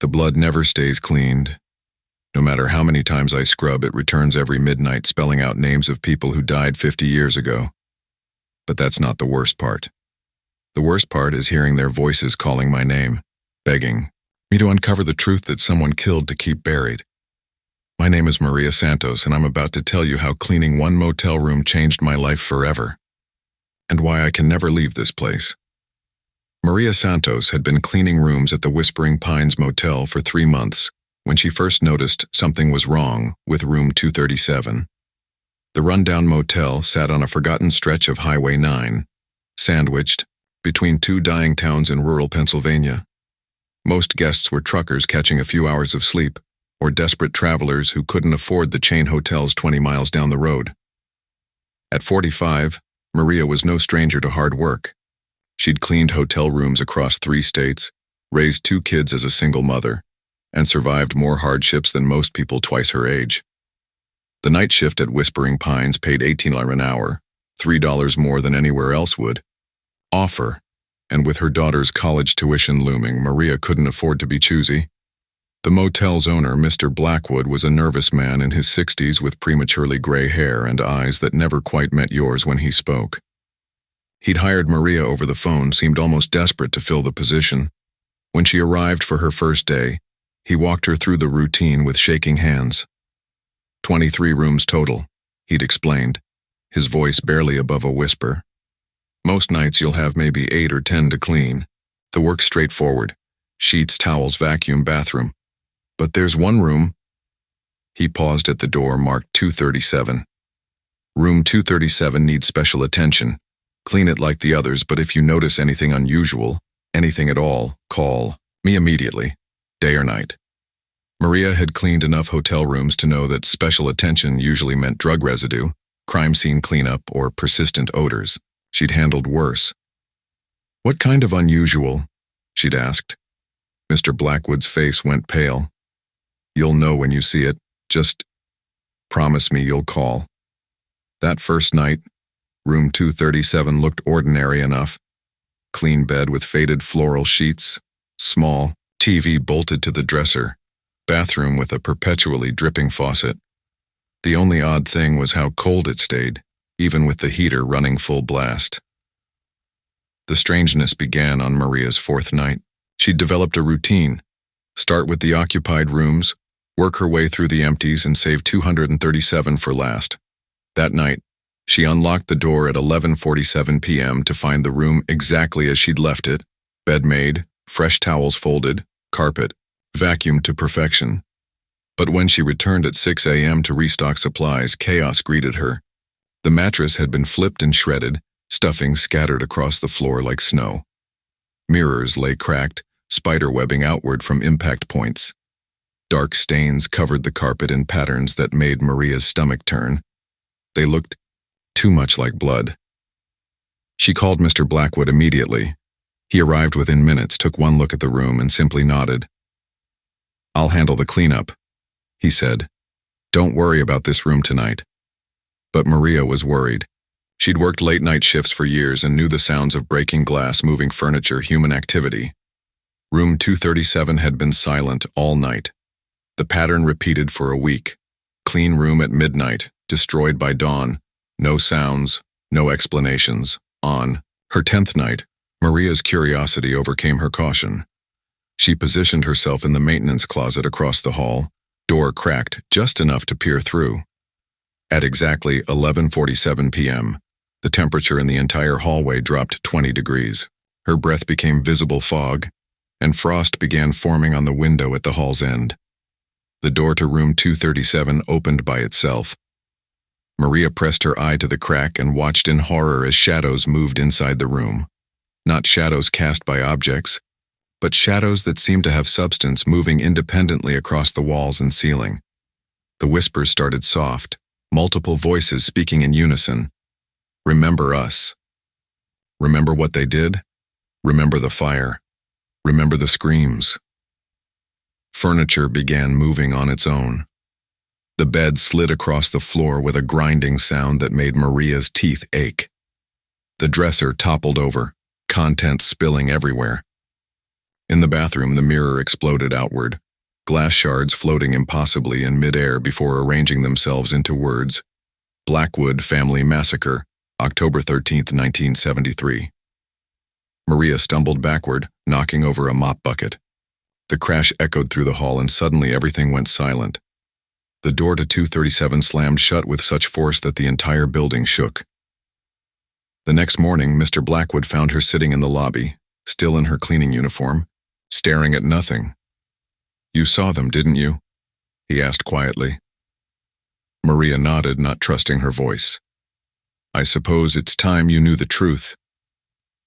The blood never stays cleaned. No matter how many times I scrub, it returns every midnight, spelling out names of people who died 50 years ago. But that's not the worst part. The worst part is hearing their voices calling my name, begging me to uncover the truth that someone killed to keep buried. My name is Maria Santos, and I'm about to tell you how cleaning one motel room changed my life forever, and why I can never leave this place. Maria Santos had been cleaning rooms at the Whispering Pines Motel for 3 months when she first noticed something was wrong with room 237. The rundown motel sat on a forgotten stretch of Highway 9, sandwiched between 2 dying towns in rural Pennsylvania. Most guests were truckers catching a few hours of sleep, or desperate travelers who couldn't afford the chain hotels 20 miles down the road. At 45, Maria was no stranger to hard work. She'd cleaned hotel rooms across 3 states, raised 2 kids as a single mother, and survived more hardships than most people twice her age. The night shift at Whispering Pines paid $18 an hour, $3 more than anywhere else would offer, and with her daughter's college tuition looming, Maria couldn't afford to be choosy. The motel's owner, Mr. Blackwood, was a nervous man in his 60s with prematurely gray hair and eyes that never quite met yours when he spoke. He'd hired Maria over the phone, seemed almost desperate to fill the position. When she arrived for her first day, he walked her through the routine with shaking hands. 23 rooms total, he'd explained, his voice barely above a whisper. Most nights you'll have maybe 8 or 10 to clean. The work's straightforward. Sheets, towels, vacuum, bathroom. But there's one room. He paused at the door marked 237. Room 237 needs special attention. Clean it like the others, but if you notice anything unusual, anything at all, call me immediately, day or night. Maria had cleaned enough hotel rooms to know that special attention usually meant drug residue, crime scene cleanup, or persistent odors. She'd handled worse. What kind of unusual? She'd asked. Mr. Blackwood's face went pale. You'll know when you see it. Just promise me you'll call. That first night, room 237 looked ordinary enough. Clean bed with faded floral sheets, small TV bolted to the dresser, bathroom with a perpetually dripping faucet. The only odd thing was how cold it stayed, even with the heater running full blast. The strangeness began on Maria's 4th night. She'd developed a routine. Start with the occupied rooms, work her way through the empties, and save 237 for last. That night, she unlocked the door at 11:47 p.m. to find the room exactly as she'd left it, bed made, fresh towels folded, carpet, vacuumed to perfection. But when she returned at 6 a.m. to restock supplies, chaos greeted her. The mattress had been flipped and shredded, stuffing scattered across the floor like snow. Mirrors lay cracked, spiderwebbing outward from impact points. Dark stains covered the carpet in patterns that made Maria's stomach turn. They looked too much like blood. She called Mr. Blackwood immediately. He arrived within minutes, took one look at the room, and simply nodded. "I'll handle the cleanup," he said. "Don't worry about this room tonight." But Maria was worried. She'd worked late-night shifts for years and knew the sounds of breaking glass, moving furniture, human activity. Room 237 had been silent all night. The pattern repeated for a week. Clean room at midnight, destroyed by dawn. No sounds, no explanations. On her 10th night, Maria's curiosity overcame her caution. She positioned herself in the maintenance closet across the hall, door cracked just enough to peer through. At exactly 11:47 p.m., the temperature in the entire hallway dropped 20 degrees. Her breath became visible fog, and frost began forming on the window at the hall's end. The door to room 237 opened by itself. Maria pressed her eye to the crack and watched in horror as shadows moved inside the room. Not shadows cast by objects, but shadows that seemed to have substance, moving independently across the walls and ceiling. The whispers started soft, multiple voices speaking in unison. Remember us. Remember what they did? Remember the fire. Remember the screams. Furniture began moving on its own. The bed slid across the floor with a grinding sound that made Maria's teeth ache. The dresser toppled over, contents spilling everywhere. In the bathroom, the mirror exploded outward, glass shards floating impossibly in midair before arranging themselves into words. Blackwood Family Massacre, October 13th, 1973. Maria stumbled backward, knocking over a mop bucket. The crash echoed through the hall and suddenly everything went silent. The door to 237 slammed shut with such force that the entire building shook. The next morning, Mr. Blackwood found her sitting in the lobby, still in her cleaning uniform, staring at nothing. "You saw them, didn't you?" he asked quietly. Maria nodded, not trusting her voice. "I suppose it's time you knew the truth."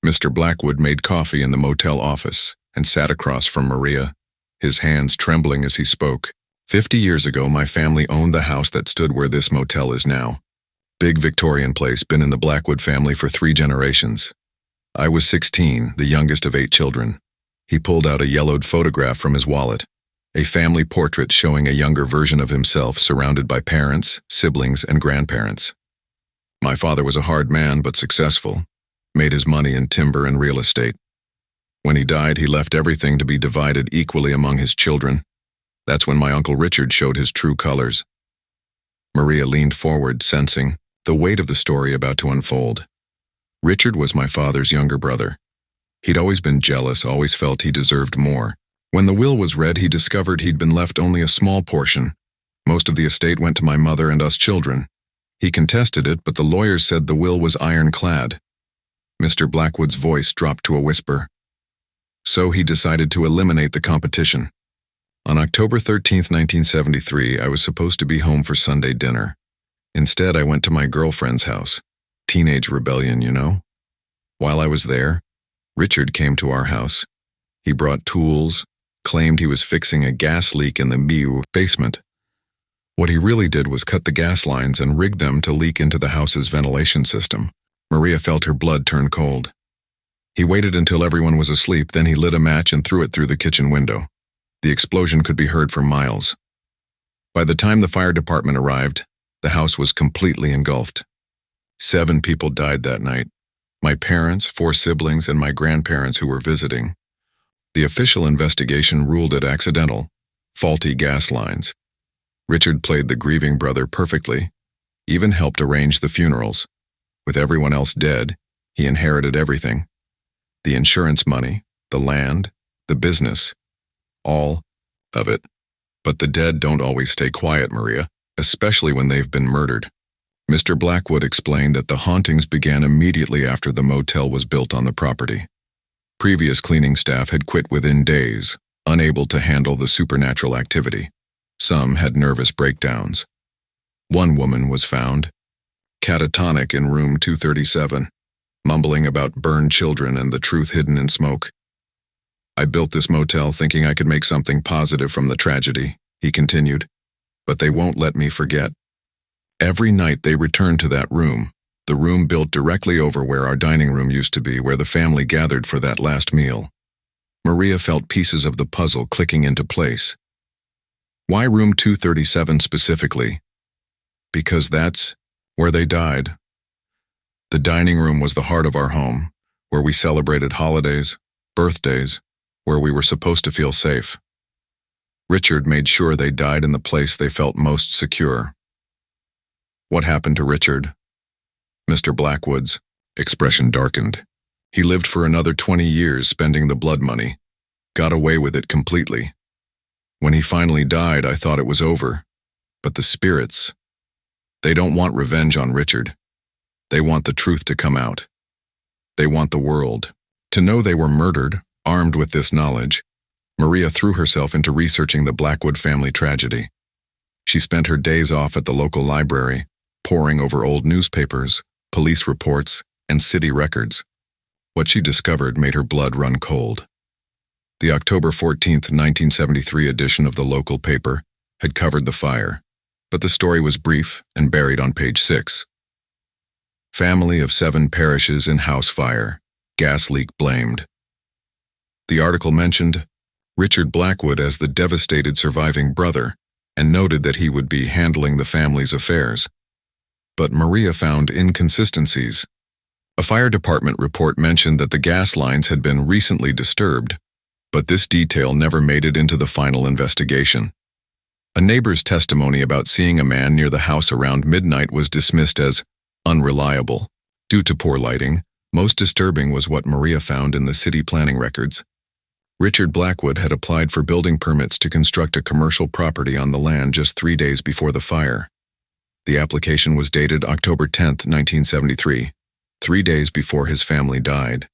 Mr. Blackwood made coffee in the motel office and sat across from Maria, his hands trembling as he spoke. 50 years ago, my family owned the house that stood where this motel is now. Big Victorian place, been in the Blackwood family for 3 generations. I was 16, the youngest of 8 children. He pulled out a yellowed photograph from his wallet, a family portrait showing a younger version of himself surrounded by parents, siblings, and grandparents. My father was a hard man but successful, made his money in timber and real estate. When he died, he left everything to be divided equally among his children. That's when my Uncle Richard showed his true colors. Maria leaned forward, sensing the weight of the story about to unfold. Richard was my father's younger brother. He'd always been jealous, always felt he deserved more. When the will was read, he discovered he'd been left only a small portion. Most of the estate went to my mother and us children. He contested it, but the lawyers said the will was ironclad. Mr. Blackwood's voice dropped to a whisper. So he decided to eliminate the competition. On October 13th, 1973, I was supposed to be home for Sunday dinner. Instead, I went to my girlfriend's house. Teenage rebellion, you know? While I was there, Richard came to our house. He brought tools, claimed he was fixing a gas leak in the basement. What he really did was cut the gas lines and rig them to leak into the house's ventilation system. Maria felt her blood turn cold. He waited until everyone was asleep, then he lit a match and threw it through the kitchen window. The explosion could be heard for miles. By the time the fire department arrived, the house was completely engulfed. 7 people died that night. My parents, 4 siblings, and my grandparents who were visiting. The official investigation ruled it accidental, faulty gas lines. Richard played the grieving brother perfectly, even helped arrange the funerals. With everyone else dead, he inherited everything. The insurance money, the land, the business, all of it. But the dead don't always stay quiet, Maria, especially when they've been murdered. Mr. Blackwood explained that the hauntings began immediately after the motel was built on the property. Previous cleaning staff had quit within days, unable to handle the supernatural activity. Some had nervous breakdowns. One woman was found catatonic in room 237, mumbling about burned children and the truth hidden in smoke. I built this motel thinking I could make something positive from the tragedy, he continued, but they won't let me forget. Every night they return to that room, the room built directly over where our dining room used to be, where the family gathered for that last meal. Maria felt pieces of the puzzle clicking into place. Why room 237 specifically? Because that's where they died. The dining room was the heart of our home, where we celebrated holidays, birthdays, where we were supposed to feel safe. Richard made sure they died in the place they felt most secure. What happened to Richard? Mr. Blackwood's expression darkened. He lived for another 20 years spending the blood money, got away with it completely. When he finally died, I thought it was over. But the spirits, they don't want revenge on Richard. They want the truth to come out. They want the world to know they were murdered. Armed with this knowledge, Maria threw herself into researching the Blackwood family tragedy. She spent her days off at the local library, poring over old newspapers, police reports, and city records. What she discovered made her blood run cold. The October 14th, 1973 edition of the local paper had covered the fire, but the story was brief and buried on page 6. Family of 7 perishes in house fire, gas leak blamed. The article mentioned Richard Blackwood as the devastated surviving brother and noted that he would be handling the family's affairs. But Maria found inconsistencies. A fire department report mentioned that the gas lines had been recently disturbed, But this detail never made it into the final investigation. A neighbor's testimony about seeing a man near the house around midnight was dismissed as unreliable. Due to poor lighting, most disturbing was what Maria found in the city planning records. Richard Blackwood had applied for building permits to construct a commercial property on the land just 3 days before the fire. The application was dated October 10, 1973, 3 days before his family died.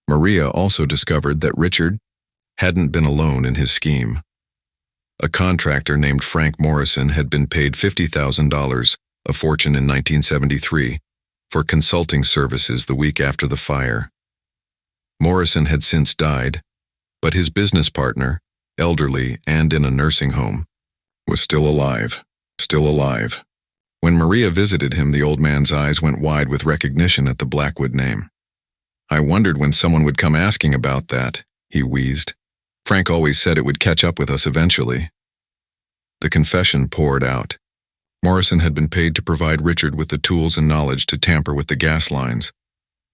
Maria also discovered that Richard hadn't been alone in his scheme. A contractor named Frank Morrison had been paid $50,000, a fortune in 1973, for consulting services the week after the fire. Morrison had since died, but his business partner, elderly and in a nursing home, was still alive. When Maria visited him, the old man's eyes went wide with recognition at the Blackwood name. "I wondered when someone would come asking about that," he wheezed. "Frank always said it would catch up with us eventually." The confession poured out. Morrison had been paid to provide Richard with the tools and knowledge to tamper with the gas lines.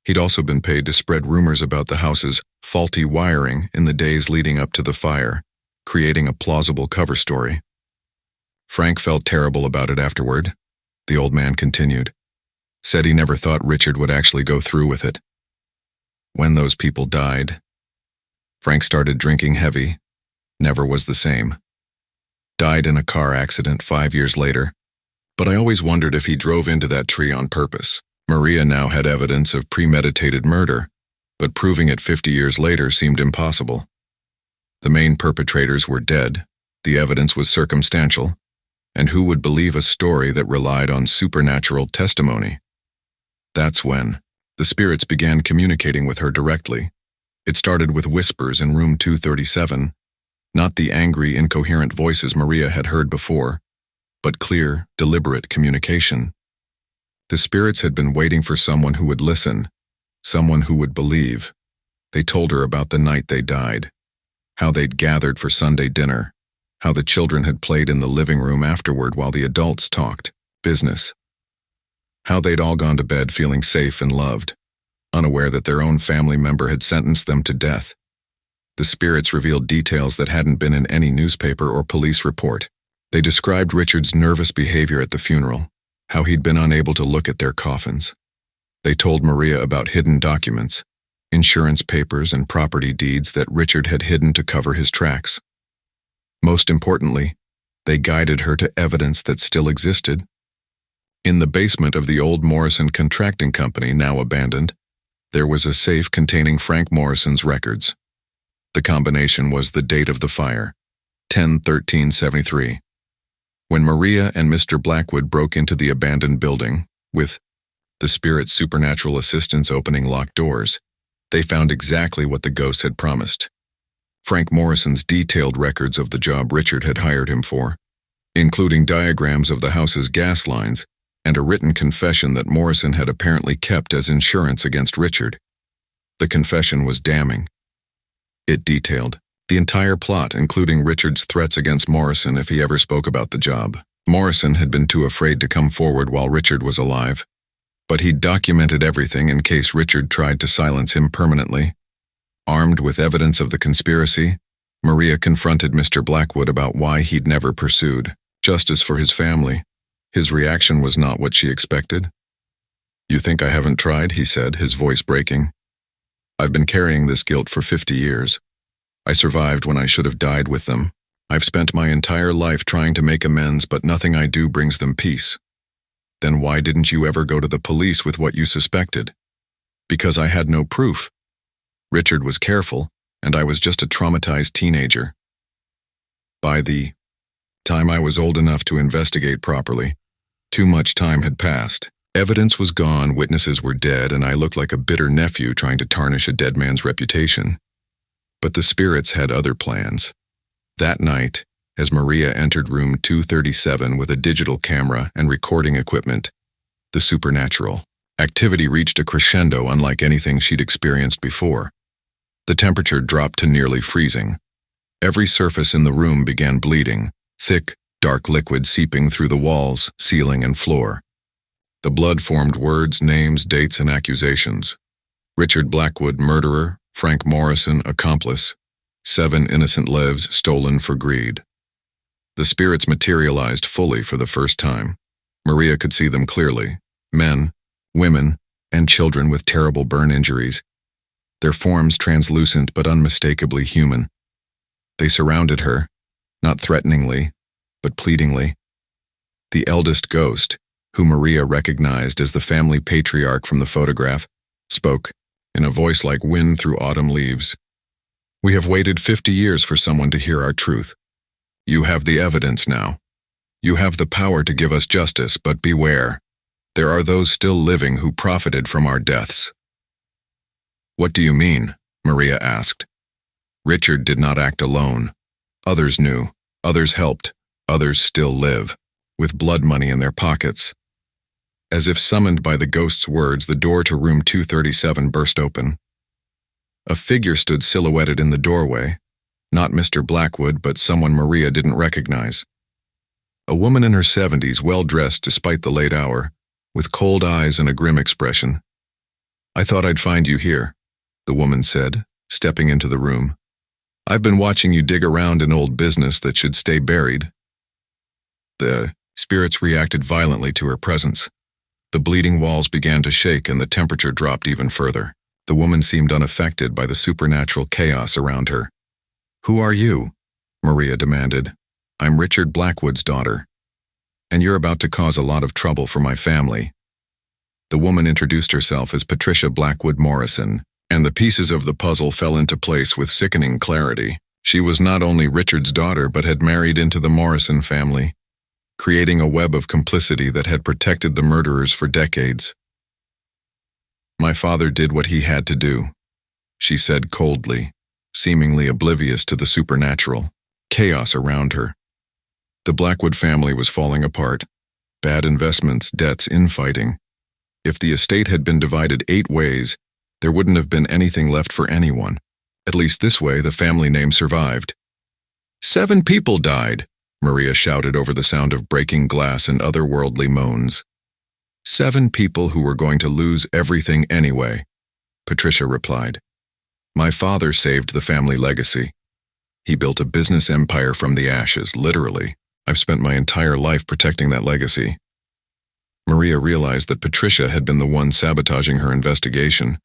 He'd also been paid to spread rumors about the house's faulty wiring in the days leading up to the fire, creating a plausible cover story. Frank felt terrible about it afterward, the old man continued. Said he never thought Richard would actually go through with it. When those people died, Frank started drinking heavy, never was the same. Died in a car accident 5 years later, but I always wondered if he drove into that tree on purpose. Maria now had evidence of premeditated murder, but proving it 50 years later seemed impossible. The main perpetrators were dead, the evidence was circumstantial, and who would believe a story that relied on supernatural testimony? That's when the spirits began communicating with her directly. It started with whispers in room 237, not the angry, incoherent voices Maria had heard before, but clear, deliberate communication. The spirits had been waiting for someone who would listen, someone who would believe. They told her about the night they died, how they'd gathered for Sunday dinner, how the children had played in the living room afterward while the adults talked business, how they'd all gone to bed feeling safe and loved, unaware that their own family member had sentenced them to death. The spirits revealed details that hadn't been in any newspaper or police report. They described Richard's nervous behavior at the funeral, how he'd been unable to look at their coffins. They told Maria about hidden documents, insurance papers and property deeds that Richard had hidden to cover his tracks. Most importantly, they guided her to evidence that still existed. In the basement of the old Morrison contracting company, now abandoned, there was a safe containing Frank Morrison's records. The combination was the date of the fire, 10/13/73. When Maria and Mr. Blackwood broke into the abandoned building, with the spirit's supernatural assistance opening locked doors, they found exactly what the ghosts had promised. Frank Morrison's detailed records of the job Richard had hired him for, including diagrams of the house's gas lines and a written confession that Morrison had apparently kept as insurance against Richard. The confession was damning. It detailed the entire plot, including Richard's threats against Morrison if he ever spoke about the job. Morrison had been too afraid to come forward while Richard was alive, but he'd documented everything in case Richard tried to silence him permanently. Armed with evidence of the conspiracy, Maria confronted Mr. Blackwood about why he'd never pursued justice for his family. His reaction was not what she expected. "You think I haven't tried?" he said, his voice breaking. "I've been carrying this guilt for 50 years. I survived when I should have died with them. I've spent my entire life trying to make amends, but nothing I do brings them peace." "Then why didn't you ever go to the police with what you suspected?" "Because I had no proof. Richard was careful, and I was just a traumatized teenager. By the time I was old enough to investigate properly, too much time had passed. Evidence was gone, witnesses were dead, and I looked like a bitter nephew trying to tarnish a dead man's reputation. But the spirits had other plans. That night, as Maria entered room 237 with a digital camera and recording equipment, the supernatural activity reached a crescendo unlike anything she'd experienced before. The temperature dropped to nearly freezing. Every surface in the room began bleeding, thick, dark liquid seeping through the walls, ceiling, and floor. The blood formed words, names, dates, and accusations. Richard Blackwood, murderer; Frank Morrison, accomplice; 7 innocent lives stolen for greed. The spirits materialized fully for the first time. Maria could see them clearly. Men, women, and children with terrible burn injuries. Their forms translucent but unmistakably human. They surrounded her, not threateningly, but pleadingly. The eldest ghost, who Maria recognized as the family patriarch from the photograph, spoke, in a voice like wind through autumn leaves. "We have waited 50 years for someone to hear our truth. You have the evidence now. You have the power to give us justice, but beware. There are those still living who profited from our deaths." "What do you mean?" Maria asked. Richard did not act alone. Others knew, others helped, others still live, with blood money in their pockets. As if summoned by the ghost's words, the door to room 237 burst open. A figure stood silhouetted in the doorway, not Mr. Blackwood, but someone Maria didn't recognize. A woman in her 70s, well-dressed despite the late hour, with cold eyes and a grim expression. "I thought I'd find you here," the woman said, stepping into the room. "I've been watching you dig around an old business that should stay buried." The spirits reacted violently to her presence. The bleeding walls began to shake and the temperature dropped even further. The woman seemed unaffected by the supernatural chaos around her. "Who are you?" Maria demanded. "I'm Richard Blackwood's daughter, and you're about to cause a lot of trouble for my family." The woman introduced herself as Patricia Blackwood Morrison, and the pieces of the puzzle fell into place with sickening clarity. She was not only Richard's daughter but had married into the Morrison family, creating a web of complicity that had protected the murderers for decades. "My father did what he had to do," she said coldly, seemingly oblivious to the supernatural chaos around her. The Blackwood family was falling apart. Bad investments, debts, infighting. If the estate had been divided 8 ways, there wouldn't have been anything left for anyone. At least this way, the family name survived. 7 people died," Maria shouted over the sound of breaking glass and otherworldly moans. 7 people who were going to lose everything anyway," Patricia replied. "My father saved the family legacy. He built a business empire from the ashes, literally. I've spent my entire life protecting that legacy." Maria realized that Patricia had been the one sabotaging her investigation.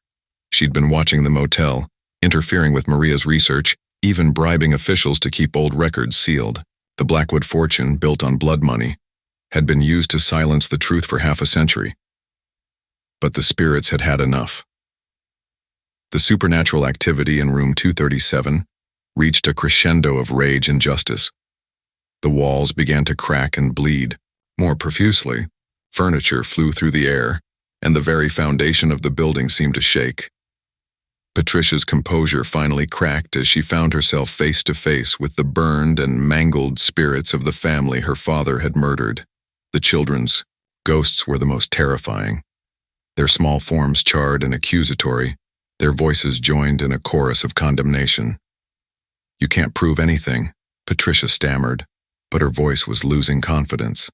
She'd been watching the motel, interfering with Maria's research, even bribing officials to keep old records sealed. The Blackwood fortune, built on blood money, had been used to silence the truth for half a century. But the spirits had had enough. The supernatural activity in room 237 reached a crescendo of rage and justice. The walls began to crack and bleed, more profusely. Furniture flew through the air, and the very foundation of the building seemed to shake. Patricia's composure finally cracked as she found herself face to face with the burned and mangled spirits of the family her father had murdered. The children's ghosts were the most terrifying. Their small forms charred and accusatory, their voices joined in a chorus of condemnation. "You can't prove anything," Patricia stammered, but her voice was losing confidence.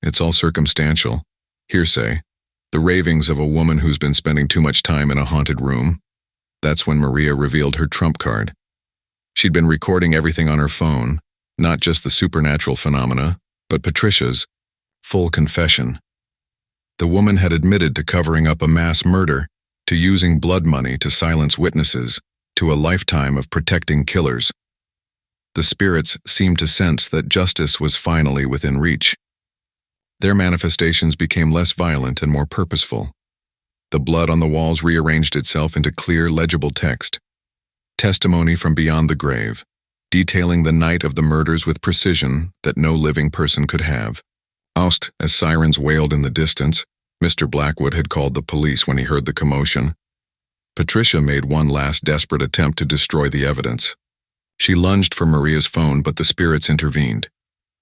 "It's all circumstantial, hearsay, the ravings of a woman who's been spending too much time in a haunted room." That's when Maria revealed her trump card. She'd been recording everything on her phone, not just the supernatural phenomena, but Patricia's full confession. The woman had admitted to covering up a mass murder, to using blood money to silence witnesses, to a lifetime of protecting killers. The spirits seemed to sense that justice was finally within reach. Their manifestations became less violent and more purposeful. The blood on the walls rearranged itself into clear, legible text. Testimony from beyond the grave, detailing the night of the murders with precision that no living person could have. Oust, as sirens wailed in the distance, Mr. Blackwood had called the police when he heard the commotion. Patricia made one last desperate attempt to destroy the evidence. She lunged for Maria's phone, but the spirits intervened.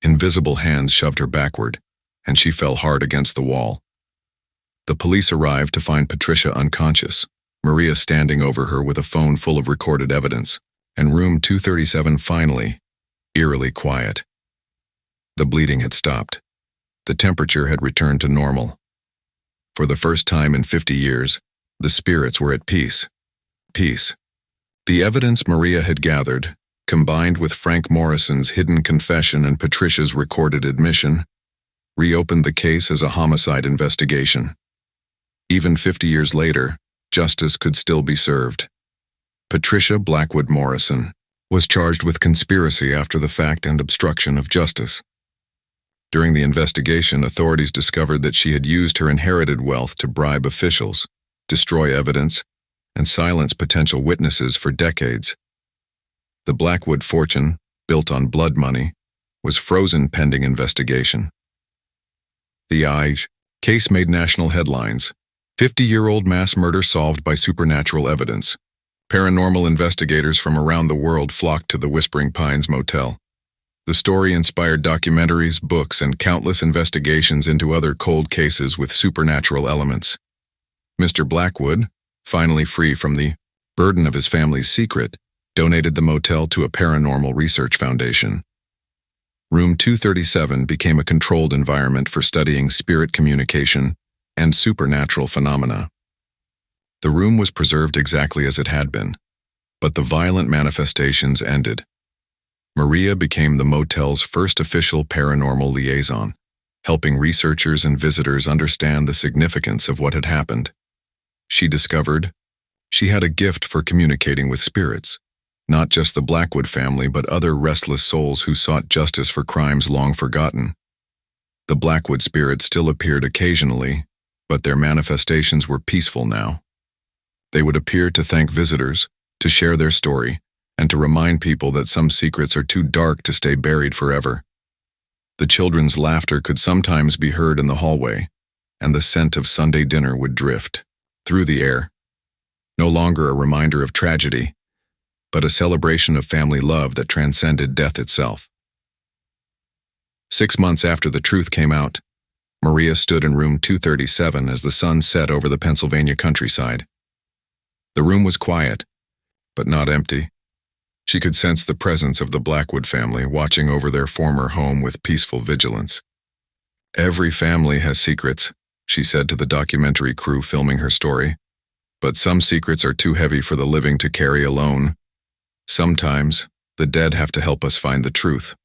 Invisible hands shoved her backward, and she fell hard against the wall. The police arrived to find Patricia unconscious, Maria standing over her with a phone full of recorded evidence, and room 237 finally, eerily quiet. The bleeding had stopped. The temperature had returned to normal. For the first time in 50 years, the spirits were at peace. Peace. The evidence Maria had gathered, combined with Frank Morrison's hidden confession and Patricia's recorded admission, reopened the case as a homicide investigation. Even 50 years later, justice could still be served. Patricia Blackwood Morrison was charged with conspiracy after the fact and obstruction of justice. During the investigation, authorities discovered that she had used her inherited wealth to bribe officials, destroy evidence, and silence potential witnesses for decades. The Blackwood fortune, built on blood money, was frozen pending investigation. The case made national headlines. 50-year-old mass murder solved by supernatural evidence. Paranormal investigators from around the world flocked to the Whispering Pines Motel. The story inspired documentaries, books, and countless investigations into other cold cases with supernatural elements. Mr. Blackwood, finally free from the burden of his family's secret, donated the motel to a paranormal research foundation. Room 237 became a controlled environment for studying spirit communication and supernatural phenomena. The room was preserved exactly as it had been, but the violent manifestations ended. Maria became the motel's first official paranormal liaison, helping researchers and visitors understand the significance of what had happened. She discovered she had a gift for communicating with spirits, not just the Blackwood family but other restless souls who sought justice for crimes long forgotten. The Blackwood spirits still appeared occasionally, but their manifestations were peaceful now. They would appear to thank visitors, to share their story, and to remind people that some secrets are too dark to stay buried forever. The children's laughter could sometimes be heard in the hallway, and the scent of Sunday dinner would drift through the air. No longer a reminder of tragedy, but a celebration of family love that transcended death itself. 6 months after the truth came out, Maria stood in room 237 as the sun set over the Pennsylvania countryside. The room was quiet, but not empty. She could sense the presence of the Blackwood family watching over their former home with peaceful vigilance. "Every family has secrets," she said to the documentary crew filming her story. "But some secrets are too heavy for the living to carry alone. Sometimes, the dead have to help us find the truth."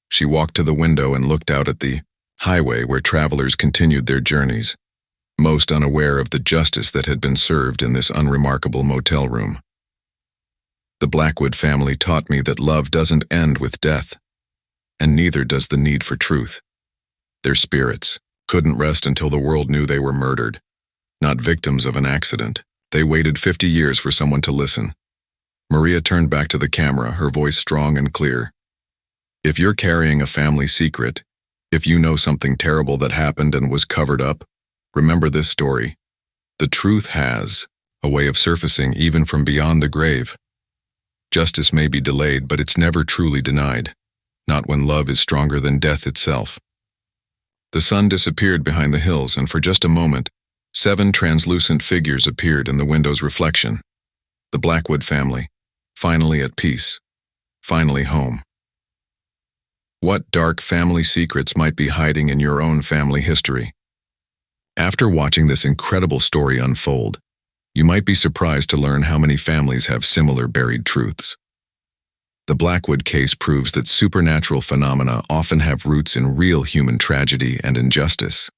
She walked to the window and looked out at the highway where travelers continued their journeys, most unaware of the justice that had been served in this unremarkable motel room. "The Blackwood family taught me that love doesn't end with death, and neither does the need for truth. Their spirits couldn't rest until the world knew they were murdered, not victims of an accident. They waited 50 years for someone to listen." Maria turned back to the camera, her voice strong and clear. "If you're carrying a family secret, if you know something terrible that happened and was covered up, remember this story. The truth has a way of surfacing even from beyond the grave. Justice may be delayed, but it's never truly denied, not when love is stronger than death itself." The sun disappeared behind the hills, and for just a moment, 7 translucent figures appeared in the window's reflection. The Blackwood family, finally at peace, finally home. What dark family secrets might be hiding in your own family history? After watching this incredible story unfold, you might be surprised to learn how many families have similar buried truths. The Blackwood case proves that supernatural phenomena often have roots in real human tragedy and injustice.